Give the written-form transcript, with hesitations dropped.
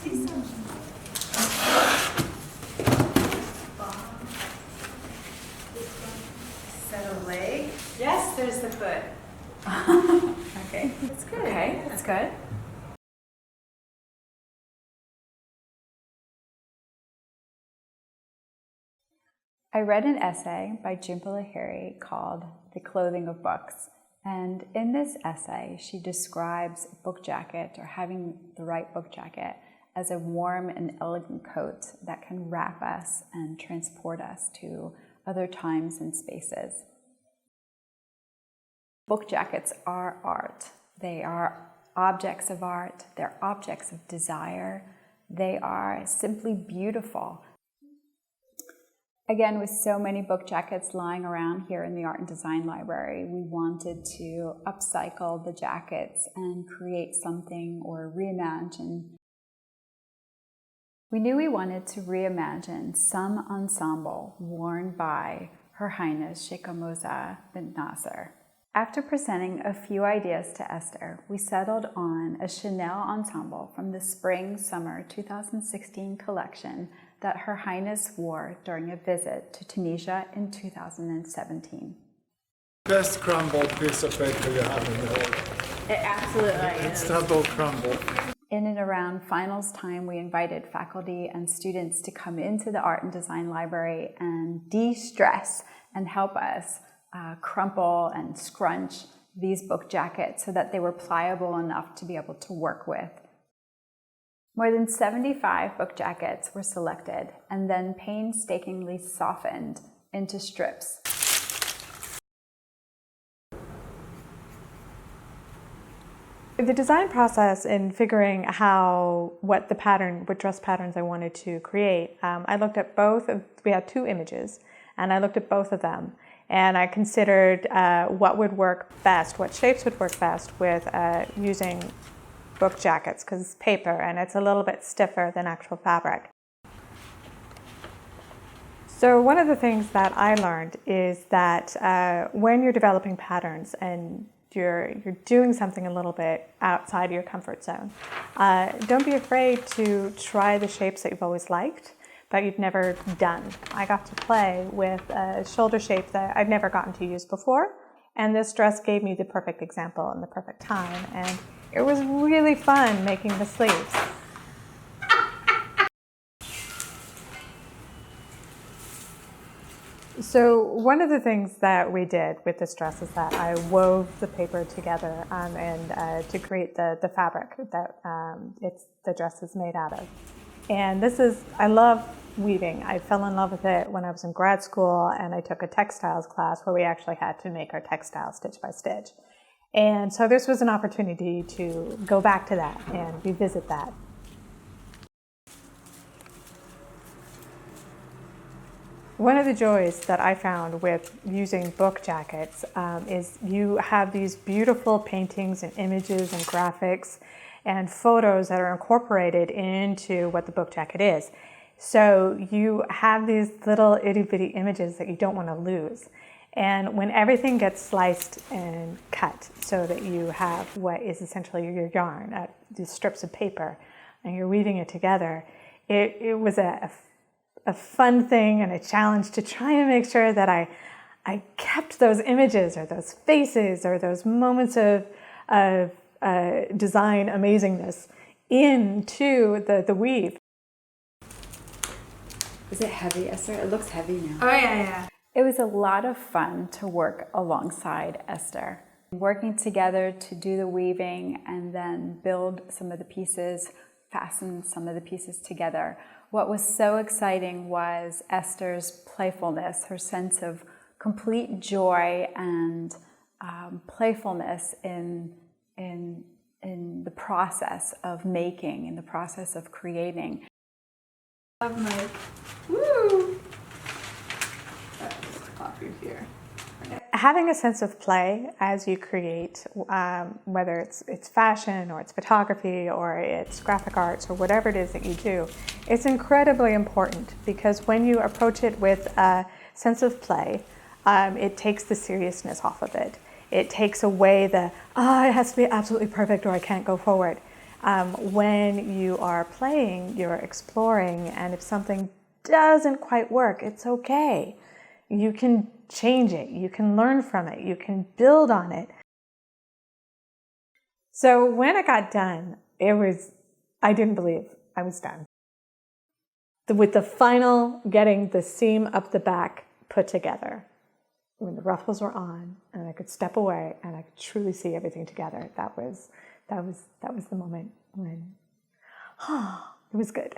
see some. Is that a leg? Yes, there's the foot. Okay. That's good. Okay, that's good. I read an essay by Jhumpa Lahiri called The Clothing of Books. And in this essay, she describes a book jacket, or having the right book jacket, as a warm and elegant coat that can wrap us and transport us to other times and spaces. Book jackets are art. They are objects of art. They're objects of desire. They are simply beautiful. Again, with so many book jackets lying around here in the Art and Design Library, we wanted to upcycle the jackets and create something or reimagine. We knew we wanted to reimagine some ensemble worn by Her Highness Sheikh Moza bint Nasser. After presenting a few ideas to Esther, we settled on a Chanel ensemble from the Spring-Summer 2016 collection that Her Highness wore during a visit to Tunisia in 2017. Best crumbled piece of paper you have in the whole. It absolutely It's is. double crumbled. In and around finals time, we invited faculty and students to come into the Art and Design Library and de-stress and help us crumple and scrunch these book jackets so that they were pliable enough to be able to work with. More than 75 book jackets were selected and then painstakingly softened into strips. The design process in figuring what dress patterns I wanted to create, I looked at we had two images, and I looked at both of them. And I considered what would work best, what shapes would work best with using book jackets, because it's paper and it's a little bit stiffer than actual fabric. So one of the things that I learned is that when you're developing patterns and you're doing something a little bit outside of your comfort zone, don't be afraid to try the shapes that you've always liked, but you've never done. I got to play with a shoulder shape that I'd never gotten to use before, and this dress gave me the perfect example and the perfect time, and it was really fun making the sleeves. So one of the things that we did with this dress is that I wove the paper together and to create the fabric that the dress is made out of. And I love weaving. I fell in love with it when I was in grad school, and I took a textiles class where we actually had to make our textiles stitch by stitch. And so this was an opportunity to go back to that and revisit that. One of the joys that I found with using book jackets is you have these beautiful paintings and images and graphics and photos that are incorporated into what the book jacket is. So you have these little itty-bitty images that you don't want to lose. And when everything gets sliced and cut so that you have what is essentially your yarn, these strips of paper, and you're weaving it together, it was a fun thing and a challenge to try and make sure that I kept those images or those faces or those moments of design amazingness into the weave. Is it heavy, Esther? It looks heavy now. Oh, yeah. It was a lot of fun to work alongside Esther. Working together to do the weaving and then build some of the pieces, fasten some of the pieces together. What was so exciting was Esther's playfulness, her sense of complete joy and playfulness in the process of making, in the process of creating. I'm like, woo! Just pop you here. Having a sense of play as you create, whether it's fashion or it's photography or it's graphic arts or whatever it is that you do, it's incredibly important because when you approach it with a sense of play, it takes the seriousness off of it. It takes away it has to be absolutely perfect or I can't go forward. When you are playing, you're exploring, and if something doesn't quite work, it's okay. You can change it, you can learn from it, you can build on it. So when I got done, I didn't believe I was done. With the final, getting the seam up the back put together, when the ruffles were on and I could step away and I could truly see everything together, that was the moment when, it was good.